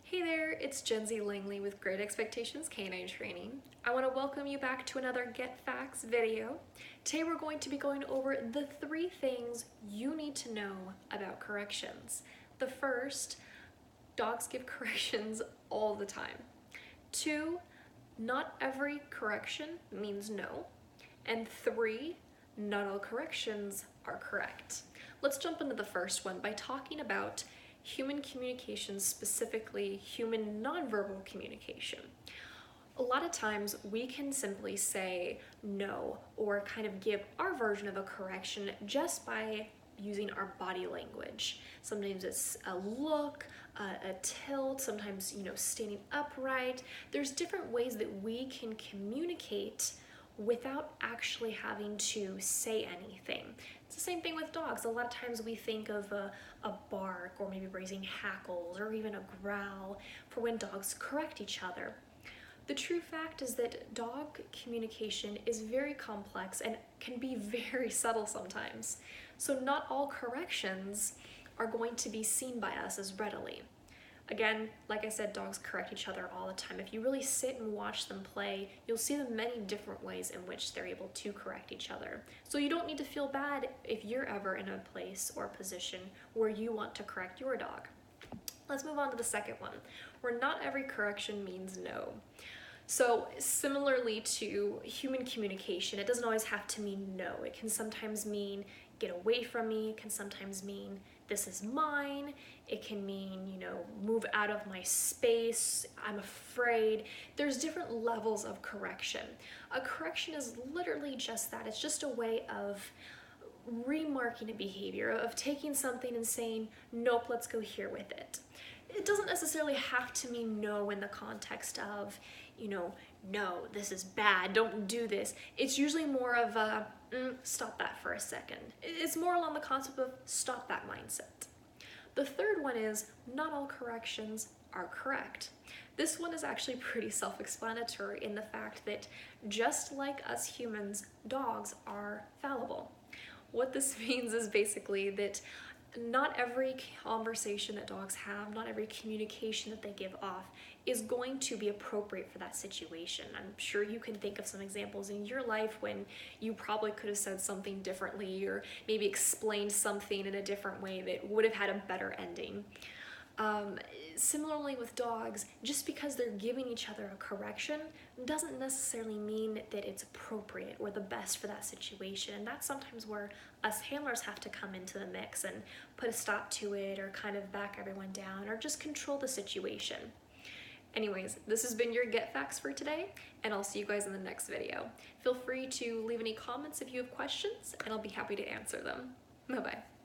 Hey there, it's Jenzi Langley with Great Expectations Canine Training. I want to welcome you back to another Get Facts video. Today we're going to be going over the 3 things you need to know about corrections. The first, dogs give corrections all the time. 2, not every correction means no. And 3, not all corrections are correct. Let's jump into the first one by talking about human communication, specifically human nonverbal communication. A lot of times we can simply say no or kind of give our version of a correction just by using our body language. Sometimes it's a look, a tilt, sometimes, standing upright. There's different ways that we can communicate without actually having to say anything. It's the same thing with dogs. A lot of times we think of a bark or maybe raising hackles or even a growl for when dogs correct each other. The true fact is that dog communication is very complex and can be very subtle sometimes. So not all corrections are going to be seen by us as readily. Again, like I said, dogs correct each other all the time. If you really sit and watch them play, you'll see the many different ways in which they're able to correct each other. So you don't need to feel bad if you're ever in a place or position where you want to correct your dog. Let's move on to the second one, where not every correction means no. So similarly to human communication, it doesn't always have to mean no. It can sometimes mean get away from me. It can sometimes mean this is mine. It can mean, move out of my space. I'm afraid. There's different levels of correction. A correction is literally just that. It's just a way of remarking a behavior, of taking something and saying, nope, let's go here with it. It doesn't necessarily have to mean no in the context of, no, this is bad, don't do this. It's usually more of a, stop that for a second. It's more along the concept of stop that mindset. The third one is not all corrections are correct. This one is actually pretty self-explanatory in the fact that just like us humans, dogs are fallible. What this means is basically that not every conversation that dogs have, not every communication that they give off is going to be appropriate for that situation. I'm sure you can think of some examples in your life when you probably could have said something differently or maybe explained something in a different way that would have had a better ending. Similarly with dogs, just because they're giving each other a correction doesn't necessarily mean that it's appropriate or the best for that situation. And that's sometimes where us handlers have to come into the mix and put a stop to it or kind of back everyone down or just control the situation. Anyways, this has been your Get Facts for today, and I'll see you guys in the next video. Feel free to leave any comments if you have questions, and I'll be happy to answer them. Bye-bye.